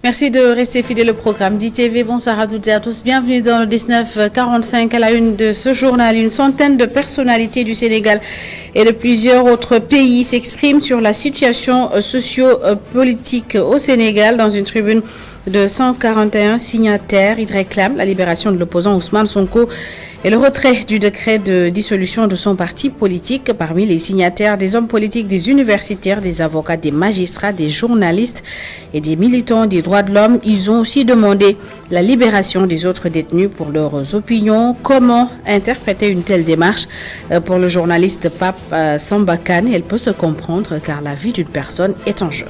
Merci de rester fidèle au programme d'ITV. Bonsoir à toutes et à tous. Bienvenue dans le 1945 à la une de ce journal. Une centaine de personnalités du Sénégal et de plusieurs autres pays s'expriment sur la situation socio-politique au Sénégal dans une tribune de 141 signataires. Ils réclament la libération de l'opposant Ousmane Sonko et le retrait du décret de dissolution de son parti politique. Parmi les signataires, des hommes politiques, des universitaires, des avocats, des magistrats, des journalistes et des militants des droits de l'homme. Ils ont aussi demandé la libération des autres détenus pour leurs opinions. Comment interpréter une telle démarche? Pour le journaliste Pape Sambakane, elle peut se comprendre car la vie d'une personne est en jeu.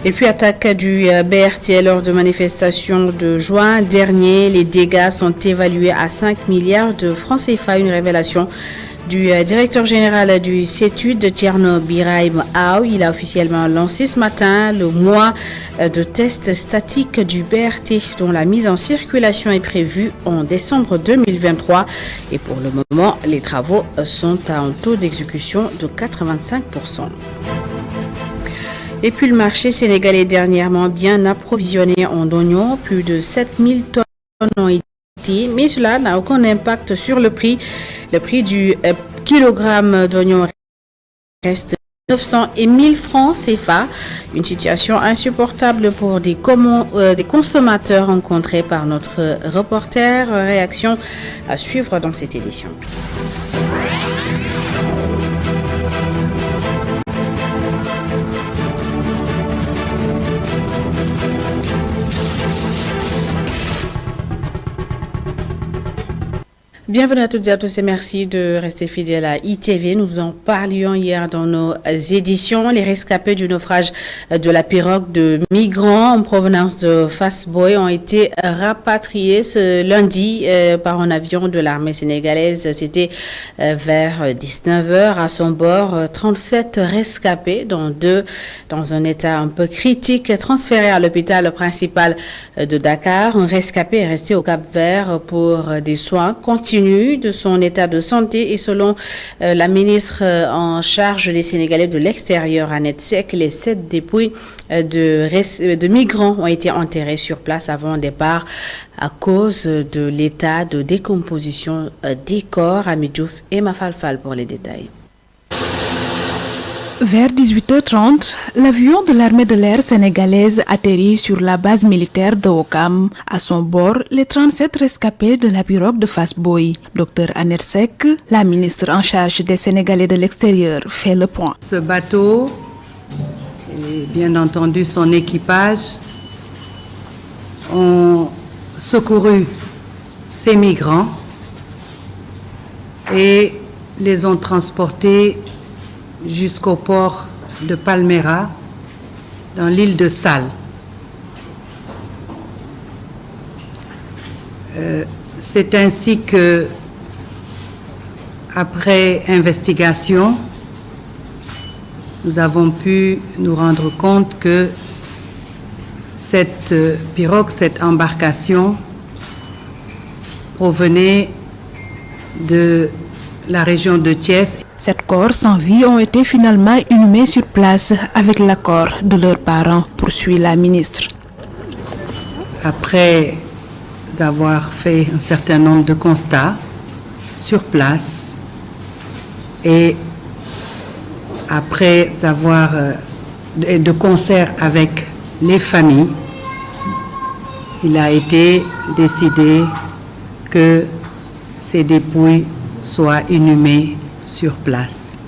Et puis attaque du BRT lors de manifestations de juin dernier. Les dégâts sont évalués à 5 milliards de francs CFA. Une révélation du directeur général du CETUD, Thierno Birahim Aw. Il a officiellement lancé ce matin le mois de tests statiques du BRT dont la mise en circulation est prévue en décembre 2023. Et pour le moment, les travaux sont à un taux d'exécution de 85%. Et puis le marché sénégalais dernièrement bien approvisionné en oignons, plus de 7000 tonnes ont été, mais cela n'a aucun impact sur le prix. Le prix du kilogramme d'oignons reste 900 et 1000 francs CFA, une situation insupportable pour des consommateurs rencontrés par notre reporter. Réaction à suivre dans cette édition. Bienvenue à toutes et à tous et merci de rester fidèles à ITV. Nous vous en parlions hier dans nos éditions. Les rescapés du naufrage de la pirogue de migrants en provenance de Fass-Boye ont été rapatriés ce lundi par un avion de l'armée sénégalaise. C'était vers 19h. À son bord, 37 rescapés, dont 2 dans un état un peu critique, transférés à l'hôpital principal de Dakar. Un rescapé est resté au Cap-Vert pour des soins continus de son état de santé et selon la ministre en charge des Sénégalais de l'extérieur, Annette Seck, les 7 dépouilles de migrants ont été enterrées sur place avant départ à cause de l'état de décomposition des corps. Ami Diouf et Mafalfal pour les détails. Vers 18h30, l'avion de l'armée de l'air sénégalaise atterrit sur la base militaire de Ouakam. À son bord, les 37 rescapés de la pirogue de Fass-Boye. Dr Annette Seck, la ministre en charge des Sénégalais de l'extérieur, fait le point. Ce bateau et bien entendu son équipage ont secouru ces migrants et les ont transportés jusqu'au port de Palmera, dans l'île de Sal. C'est ainsi que, après investigation, nous avons pu nous rendre compte que cette pirogue, cette embarcation, provenait de la région de Thiès. 7 corps sans vie ont été finalement inhumés sur place avec l'accord de leurs parents, poursuit la ministre. Après avoir fait un certain nombre de constats sur place et après avoir de concert avec les familles, il a été décidé que ces dépouilles soient inhumées sur place.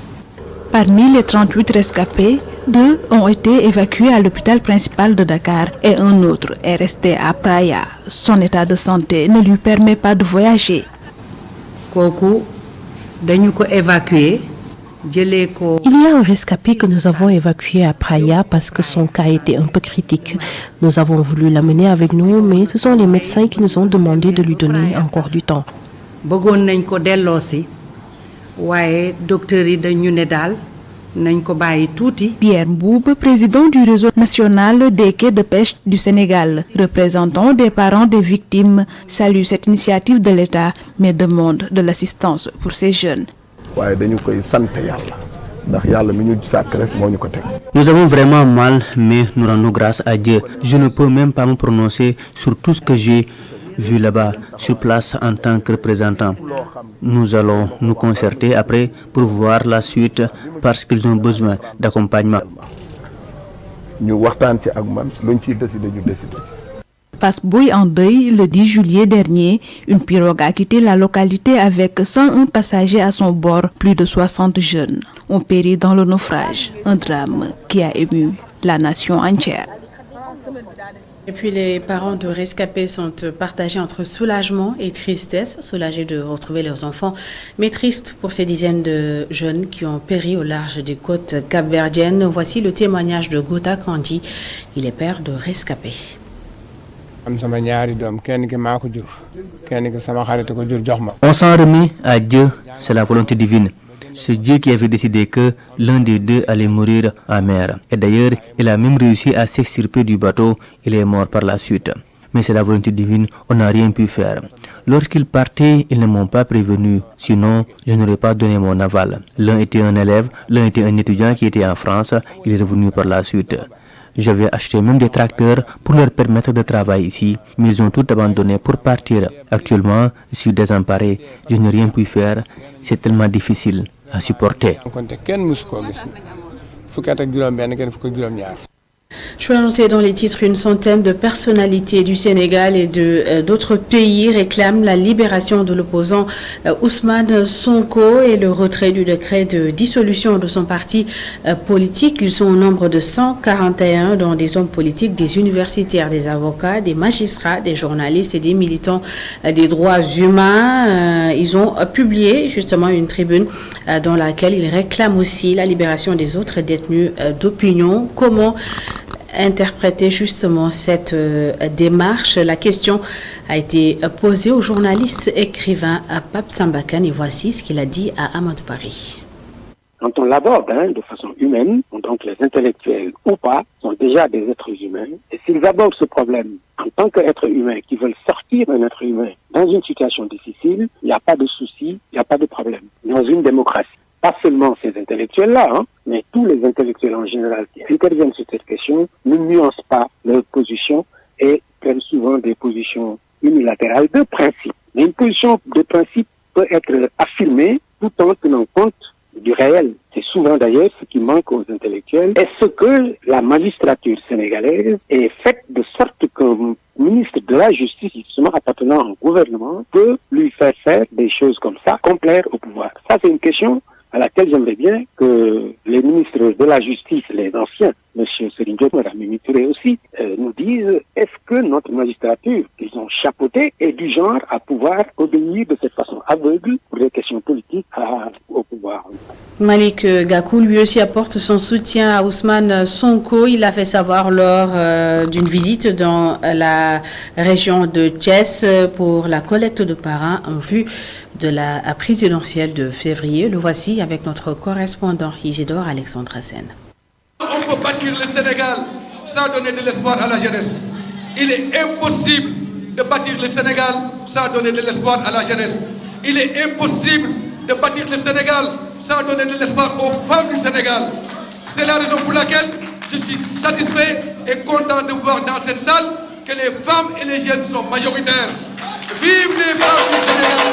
Parmi les 38 rescapés, 2 ont été évacués à l'hôpital principal de Dakar et un autre est resté à Praia. Son état de santé ne lui permet pas de voyager. Il y a un rescapé que nous avons évacué à Praia parce que son cas était un peu critique. Nous avons voulu l'amener avec nous, mais ce sont les médecins qui nous ont demandé de lui donner encore du temps. Pierre Mboub, président du réseau national des quais de pêche du Sénégal, représentant des parents des victimes, salue cette initiative de l'État, mais demande de l'assistance pour ces jeunes. Nous avons vraiment mal, mais nous rendons grâce à Dieu. Je ne peux même pas me prononcer sur tout ce que j'ai vu là-bas, sur place en tant que représentant. Nous allons nous concerter après pour voir la suite parce qu'ils ont besoin d'accompagnement. Fass-Boye en deuil le 10 juillet dernier, une pirogue a quitté la localité avec 101 passagers à son bord. Plus de 60 jeunes ont péri dans le naufrage, un drame qui a ému la nation entière. Et puis les parents de rescapés sont partagés entre soulagement et tristesse, soulagés de retrouver leurs enfants, mais tristes pour ces dizaines de jeunes qui ont péri au large des côtes capverdiennes. Voici le témoignage de Gota Kandi, il est père de rescapés. On s'en remet à Dieu, c'est la volonté divine. C'est Dieu qui avait décidé que l'un des deux allait mourir en mer. Et d'ailleurs, il a même réussi à s'extirper du bateau. Il est mort par la suite. Mais c'est la volonté divine, on n'a rien pu faire. Lorsqu'ils partaient, ils ne m'ont pas prévenu. Sinon, je n'aurais pas donné mon aval. L'un était un élève, l'un était un étudiant qui était en France. Il est revenu par la suite. J'avais acheté même des tracteurs pour leur permettre de travailler ici, mais ils ont tout abandonné pour partir. Actuellement, je suis désemparé, je n'ai rien pu faire, c'est tellement difficile à supporter. Je peux l'annoncer dans les titres, une centaine de personnalités du Sénégal et d'autres pays réclament la libération de l'opposant Ousmane Sonko et le retrait du décret de dissolution de son parti politique. Ils sont au nombre de 141, dont des hommes politiques, des universitaires, des avocats, des magistrats, des journalistes et des militants des droits humains. Ils ont publié justement une tribune dans laquelle ils réclament aussi la libération des autres détenus d'opinion. Comment interpréter justement cette démarche? La question a été posée au journaliste écrivain Pape Sambakane et voici ce qu'il a dit à Amadou Paris. Quand on l'aborde de façon humaine, donc les intellectuels ou pas sont déjà des êtres humains, et s'ils abordent ce problème en tant qu'êtres humains qui veulent sortir un être humain dans une situation difficile, il n'y a pas de souci, il n'y a pas de problème. Dans une démocratie, pas seulement ces intellectuels-là, mais tous les intellectuels en général qui interviennent sur cette question ne nuancent pas leur position et prennent souvent des positions unilatérales de principe. Mais une position de principe peut être affirmée tout en tenant compte du réel. C'est souvent d'ailleurs ce qui manque aux intellectuels et ce que la magistrature sénégalaise est faite de sorte qu'un ministre de la Justice, justement appartenant au gouvernement, peut lui faire des choses comme ça, complaire au pouvoir. Ça, c'est une question à laquelle j'aimerais bien que les ministres de la Justice, les anciens, M. Serigne Diop, Mme Mimi Touré aussi, nous disent est-ce que notre magistrature, qu'ils ont chapeauté, est du genre à pouvoir obéir de cette façon aveugle pour des questions politiques au pouvoir. Malik Gakou lui aussi apporte son soutien à Ousmane Sonko. Il l'a fait savoir lors d'une visite dans la région de Thiès pour la collecte de parrains en vue de la présidentielle de février. Le voici avec notre correspondant Isidore Alexandre Sen. On peut bâtir le Sénégal sans donner de l'espoir à la jeunesse. Il est impossible de bâtir le Sénégal sans donner de l'espoir à la jeunesse. Il est impossible de bâtir le Sénégal sans donner de l'espoir aux femmes du Sénégal. C'est la raison pour laquelle je suis satisfait et content de voir dans cette salle que les femmes et les jeunes sont majoritaires. Vive les femmes du Sénégal!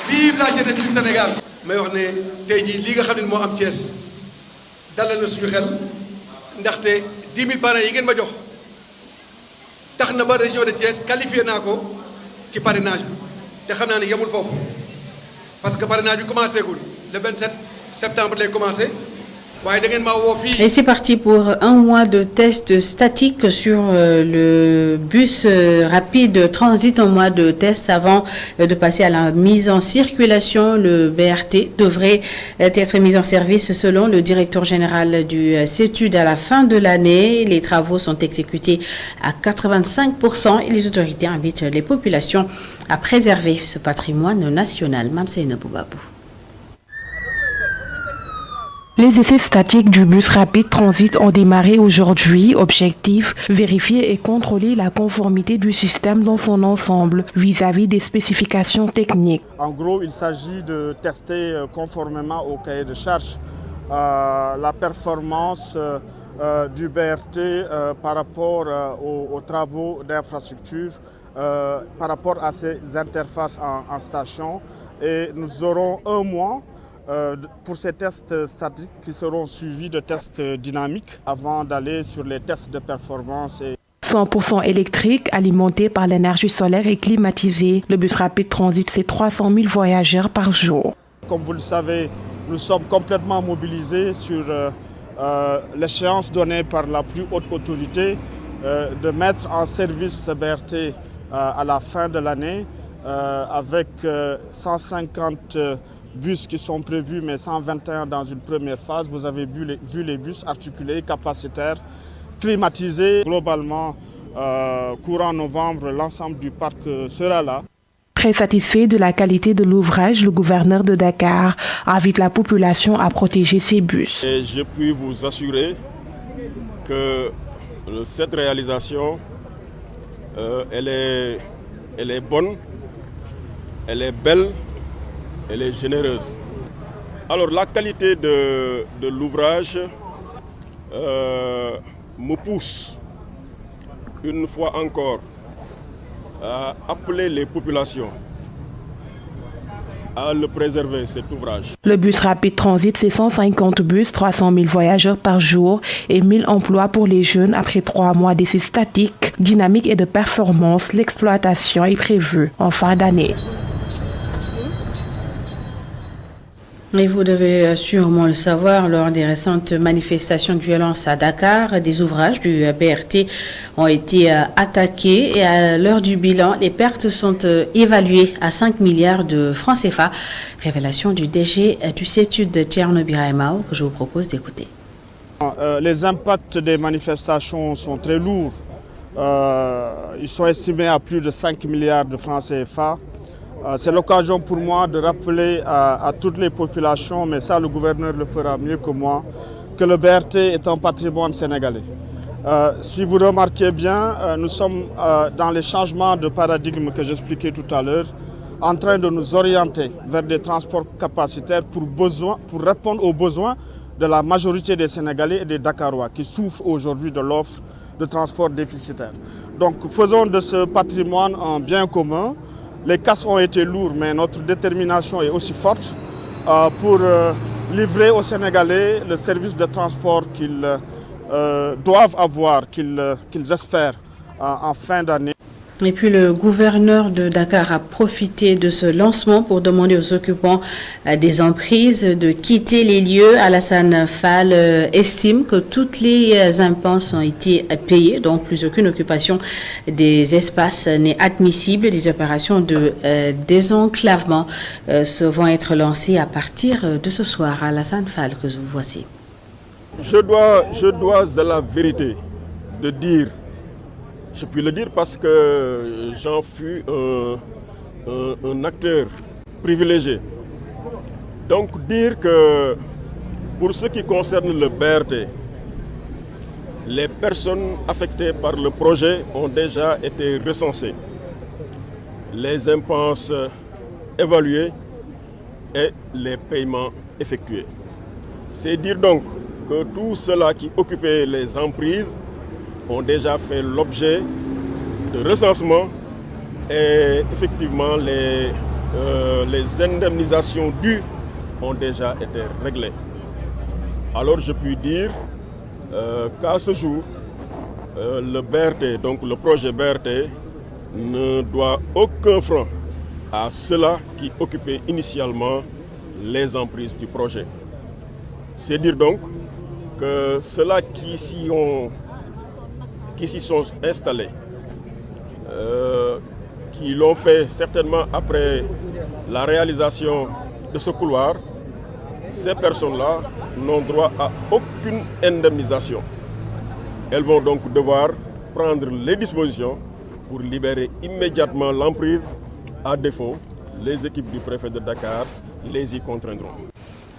Vive la jeunesse du Sénégal! Mais wax ne tey jii li nga xam ne moo am Thiès dalal na suñu xel ndaxte 10 000 parrains yi ngeen ma jox tax na ba région de Thiès qualifié naa ko ci parrainage bi te xam naa ne yemul foofu parce que parrainage bi commencé gul le 27 septembre lay commencé. Et c'est parti pour un mois de tests statiques sur le bus rapide transit, un mois de tests avant de passer à la mise en circulation. Le BRT devrait être mis en service selon le directeur général du CETUD à la fin de l'année. Les travaux sont exécutés à 85% et les autorités invitent les populations à préserver ce patrimoine national. Mamseyna Boubabou. Les essais statiques du bus rapide transit ont démarré aujourd'hui. Objectif, vérifier et contrôler la conformité du système dans son ensemble vis-à-vis des spécifications techniques. En gros, il s'agit de tester conformément au cahier de charge la performance du BRT par rapport aux travaux d'infrastructure, par rapport à ces interfaces en station. Et nous aurons un mois pour ces tests statiques qui seront suivis de tests dynamiques avant d'aller sur les tests de performance. 100% électrique, alimenté par l'énergie solaire et climatisé. Le bus rapide transite ses 300 000 voyageurs par jour. Comme vous le savez, nous sommes complètement mobilisés sur l'échéance donnée par la plus haute autorité de mettre en service ce BRT à la fin de l'année avec 150 bus qui sont prévus, mais 121 dans une première phase. Vous avez vu les bus articulés, capacitaires, climatisés. Globalement, courant novembre, l'ensemble du parc sera là. Très satisfait de la qualité de l'ouvrage, le gouverneur de Dakar invite la population à protéger ses bus. Et je puis vous assurer que cette réalisation, elle est bonne, elle est belle, elle est généreuse. Alors la qualité de l'ouvrage me pousse une fois encore à appeler les populations à le préserver, cet ouvrage. Le bus rapide transit, c'est 150 bus, 300 000 voyageurs par jour et 1000 emplois pour les jeunes. Après 3 mois d'essais statiques, dynamiques et de performance, l'exploitation est prévue en fin d'année. Et vous devez sûrement le savoir, lors des récentes manifestations de violence à Dakar, des ouvrages du BRT ont été attaqués et à l'heure du bilan, les pertes sont évaluées à 5 milliards de francs CFA. Révélation du DG du CETUD de Thierno Birahimao que je vous propose d'écouter. Les impacts des manifestations sont très lourds. Ils sont estimés à plus de 5 milliards de francs CFA. C'est l'occasion pour moi de rappeler à toutes les populations, mais ça le gouverneur le fera mieux que moi, que le BRT est un patrimoine sénégalais. Si vous remarquez bien, nous sommes dans les changements de paradigme que j'expliquais tout à l'heure, en train de nous orienter vers des transports capacitaires pour répondre aux besoins de la majorité des Sénégalais et des Dakarois qui souffrent aujourd'hui de l'offre de transport déficitaire. Donc faisons de ce patrimoine un bien commun. Les casses ont été lourds, mais notre détermination est aussi forte pour livrer aux Sénégalais le service de transport qu'ils doivent avoir, qu'ils espèrent en fin d'année. Et puis le gouverneur de Dakar a profité de ce lancement pour demander aux occupants des emprises de quitter les lieux. Alassane Fall estime que toutes les impenses ont été payées, donc plus aucune occupation des espaces n'est admissible. Des opérations de désenclavement vont être lancées à partir de ce soir. Alassane Fall, que vous voici. Je dois à la vérité de dire. Je puis le dire parce que j'en fus un acteur privilégié. Donc dire que pour ce qui concerne le BRT, les personnes affectées par le projet ont déjà été recensées, les impenses évaluées et les paiements effectués. C'est dire donc que tous ceux-là qui occupaient les emprises ont déjà fait l'objet de recensement et effectivement les indemnisations dues ont déjà été réglées. Alors je puis dire qu'à ce jour, le BRT, donc le projet BRT, ne doit aucun franc à ceux-là qui occupaient initialement les emprises du projet. C'est dire donc que ceux-là qui s'y sont installés, qui l'ont fait certainement après la réalisation de ce couloir, ces personnes-là n'ont droit à aucune indemnisation. Elles vont donc devoir prendre les dispositions pour libérer immédiatement l'emprise. À défaut, les équipes du préfet de Dakar les y contraindront.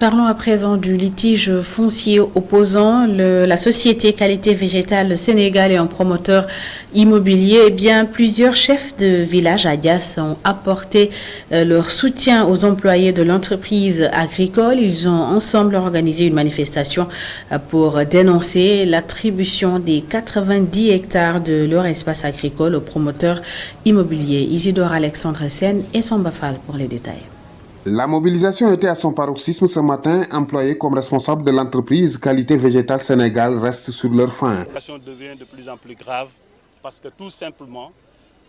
Parlons à présent du litige foncier opposant la société Qualité Végétale Sénégal et un promoteur immobilier. Eh bien, plusieurs chefs de village à Diass ont apporté leur soutien aux employés de l'entreprise agricole. Ils ont ensemble organisé une manifestation pour dénoncer l'attribution des 90 hectares de leur espace agricole au promoteur immobilier. Isidore Alexandre Sen et Samba Fall pour les détails. La mobilisation était à son paroxysme ce matin. Employés comme responsables de l'entreprise Qualité Végétale Sénégal restent sur leur faim. La situation devient de plus en plus grave parce que tout simplement,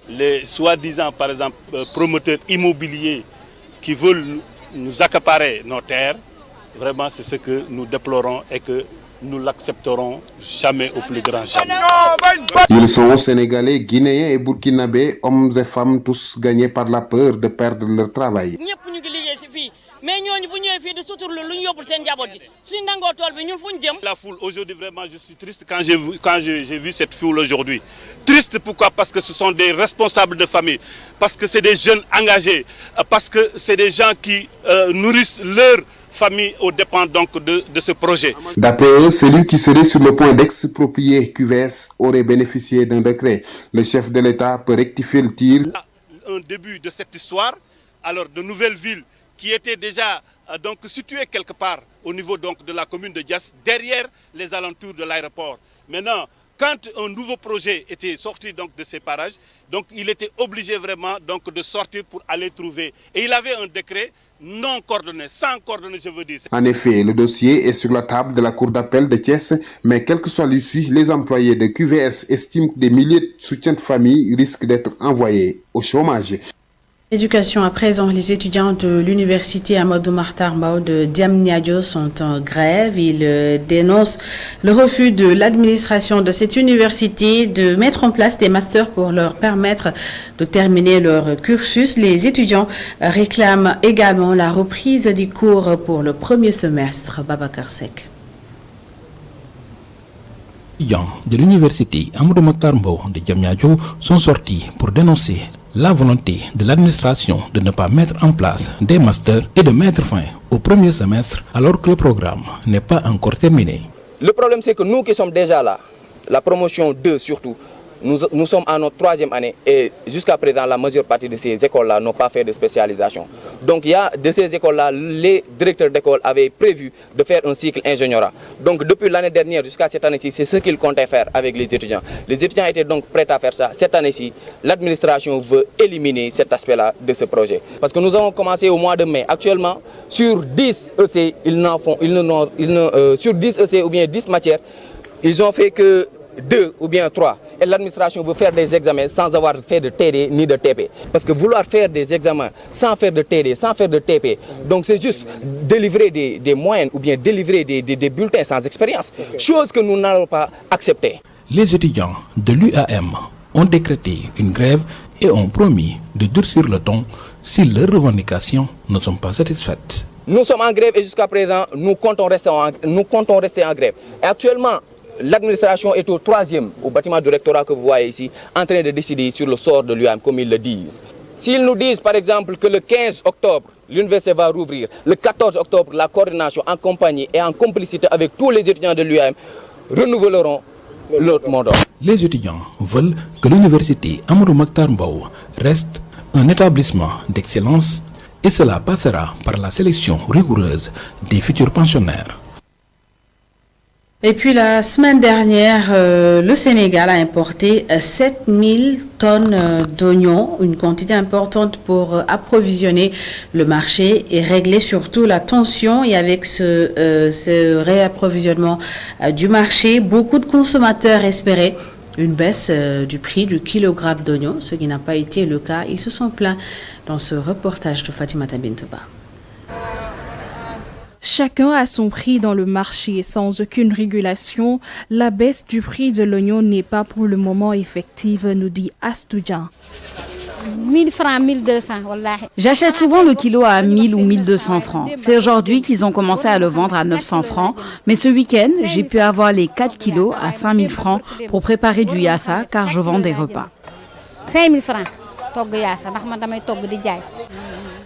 les soi-disant par exemple promoteurs immobiliers qui veulent nous accaparer nos terres, vraiment c'est ce que nous déplorons et que nous l'accepterons jamais au plus grand jamais. Ils sont sénégalais, guinéens et burkinabés, hommes et femmes tous gagnés par la peur de perdre leur travail. La foule aujourd'hui, vraiment, je suis triste quand j'ai vu cette foule aujourd'hui. Triste pourquoi? Parce que ce sont des responsables de famille, parce que c'est des jeunes engagés, parce que c'est des gens qui nourrissent leur famille aux dépens donc de ce projet. D'après eux, celui qui serait sur le point d'exproprier QVS aurait bénéficié d'un décret. Le chef de l'État peut rectifier le tir. Un début de cette histoire, alors de nouvelles villes qui étaient déjà donc situées quelque part au niveau donc de la commune de Diass, derrière les alentours de l'aéroport. Maintenant, quand un nouveau projet était sorti donc de ces parages, donc il était obligé vraiment donc de sortir pour aller trouver. Et il avait un décret non coordonné, sans coordonnées, je veux dire. En effet, le dossier est sur la table de la cour d'appel de Thiès, mais quelle que soit l'issue, les employés de QVS estiment que des milliers de soutiens de famille risquent d'être envoyés au chômage. Éducation à présent, les étudiants de l'université Amadou Mahtar Mbow de Diamniadio sont en grève. Ils dénoncent le refus de l'administration de cette université de mettre en place des masters pour leur permettre de terminer leur cursus. Les étudiants réclament également la reprise des cours pour le premier semestre. Babacar Seck. Les étudiants de l'université Amadou Mahtar Mbow de Diamniadio sont sortis pour dénoncer la volonté de l'administration de ne pas mettre en place des masters et de mettre fin au premier semestre alors que le programme n'est pas encore terminé. Le problème c'est que nous qui sommes déjà là, la promotion 2 surtout, nous sommes à notre 3e année et jusqu'à présent la majeure partie de ces écoles-là n'ont pas fait de spécialisation. Donc il y a de ces écoles-là, les directeurs d'école avaient prévu de faire un cycle ingénierat. Donc depuis l'année dernière jusqu'à cette année-ci, c'est ce qu'ils comptaient faire avec les étudiants. Les étudiants étaient donc prêts à faire ça. Cette année-ci, l'administration veut éliminer cet aspect-là de ce projet. Parce que nous avons commencé au mois de mai. Actuellement, sur 10 EC, sur 10 EC ou bien 10 matières, ils n'ont fait que 2 ou bien 3. Et l'administration veut faire des examens sans avoir fait de TD ni de TP. Parce que vouloir faire des examens sans faire de TD, sans faire de TP, donc c'est juste délivrer des moyennes ou bien délivrer des bulletins sans expérience. Chose que nous n'allons pas accepter. Les étudiants de l'UAM ont décrété une grève et ont promis de durcir le ton si leurs revendications ne sont pas satisfaites. Nous sommes en grève et jusqu'à présent, nous comptons rester en grève. Et actuellement, l'administration est au 3e, au bâtiment du rectorat que vous voyez ici, en train de décider sur le sort de l'UAM, comme ils le disent. S'ils nous disent par exemple que le 15 octobre, l'université va rouvrir, le 14 octobre, la coordination en compagnie et en complicité avec tous les étudiants de l'UAM renouvelleront l'autre mot d'ordre. Les étudiants veulent que l'université Amadou Mahtar Mbow reste un établissement d'excellence et cela passera par la sélection rigoureuse des futurs pensionnaires. Et puis la semaine dernière, le Sénégal a importé 7000 tonnes d'oignons, une quantité importante pour approvisionner le marché et régler surtout la tension. Et avec ce réapprovisionnement du marché, beaucoup de consommateurs espéraient une baisse du prix du kilogramme d'oignons, ce qui n'a pas été le cas. Ils se sont plaints dans ce reportage de Fatimata Bintouba. Chacun a son prix dans le marché sans aucune régulation. La baisse du prix de l'oignon n'est pas pour le moment effective, nous dit Astoudian. 1000 francs, 1200, wallahi. J'achète souvent le kilo à 1000 ou 1200 francs. C'est aujourd'hui qu'ils ont commencé à le vendre à 900 francs. Mais ce week-end, j'ai pu avoir les 4 kilos à 5000 francs pour préparer du yassa car je vends des repas. 5000 francs.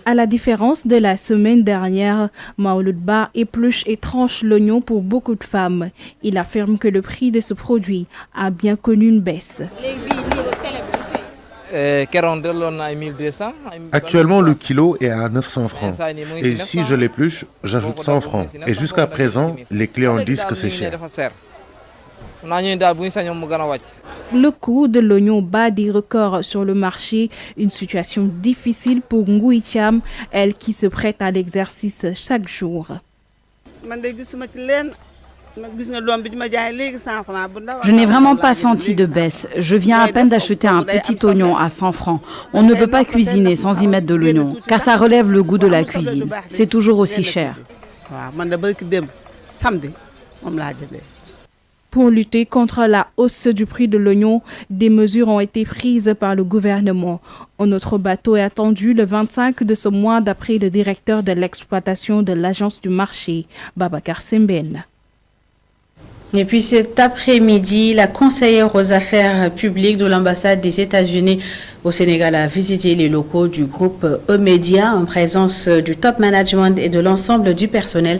À la différence de la semaine dernière, Maouloud Ba épluche et tranche l'oignon pour beaucoup de femmes. Il affirme que le prix de ce produit a bien connu une baisse. Actuellement, le kilo est à 900 francs. Et si je l'épluche, j'ajoute 100 francs. Et jusqu'à présent, les clients disent que c'est cher. Le coût de l'oignon bat des records sur le marché, une situation difficile pour Ngui Cham, elle qui se prête à l'exercice chaque jour. Je n'ai vraiment pas senti de baisse. Je viens à peine d'acheter un petit oignon à 100 francs. On ne peut pas cuisiner sans y mettre de l'oignon, car ça relève le goût de la cuisine. C'est toujours aussi cher. Pour lutter contre la hausse du prix de l'oignon, des mesures ont été prises par le gouvernement. Un autre bateau est attendu le 25 de ce mois d'après le directeur de l'exploitation de l'agence du marché, Babacar Semben. Et puis cet après-midi, la conseillère aux affaires publiques de l'ambassade des États-Unis au Sénégal a visité les locaux du groupe E-Media en présence du top management et de l'ensemble du personnel.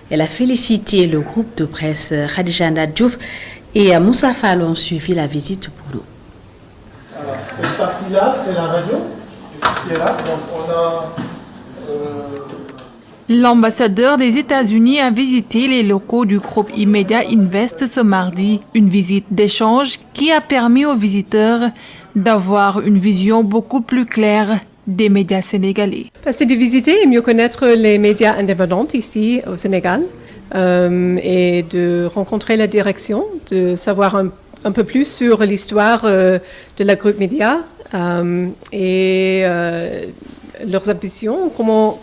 Elle a félicité le groupe de presse. Khadija Diouf et Moussa Fall ont suivi la visite pour nous. Alors, cette partie-là, c'est la radio qui est là. Donc on a... L'ambassadeur des États-Unis a visité les locaux du groupe E-Media Invest ce mardi, une visite d'échange qui a permis aux visiteurs d'avoir une vision beaucoup plus claire des médias sénégalais. C'est de visiter et mieux connaître les médias indépendants ici au Sénégal et de rencontrer la direction, de savoir un peu plus sur l'histoire de la groupe Média et leurs ambitions, comment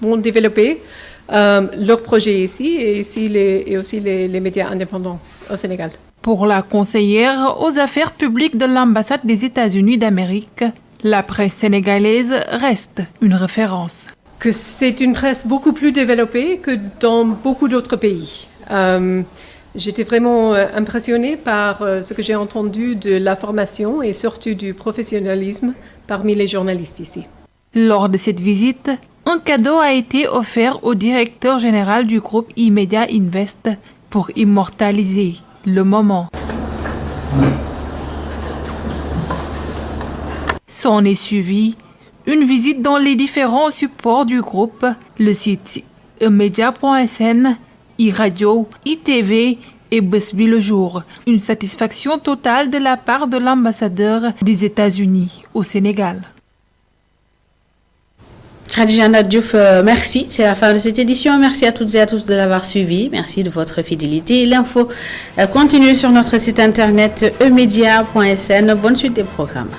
vont développer leurs projets ici et aussi les médias indépendants au Sénégal. Pour la conseillère aux affaires publiques de l'ambassade des États-Unis d'Amérique, la presse sénégalaise reste une référence. Que c'est une presse beaucoup plus développée que dans beaucoup d'autres pays. J'étais vraiment impressionnée par ce que j'ai entendu de la formation et surtout du professionnalisme parmi les journalistes ici. Lors de cette visite, un cadeau a été offert au directeur général du groupe E-Media Invest pour immortaliser le moment. S'en est suivi une visite dans les différents supports du groupe, le site emedia.sn, e-radio, ITV et Besbi le jour. Une satisfaction totale de la part de l'ambassadeur des États-Unis au Sénégal. Khadija Diouf, merci. C'est la fin de cette édition. Merci à toutes et à tous de l'avoir suivi. Merci de votre fidélité. L'info continue sur notre site internet emedia.sn. Bonne suite des programmes.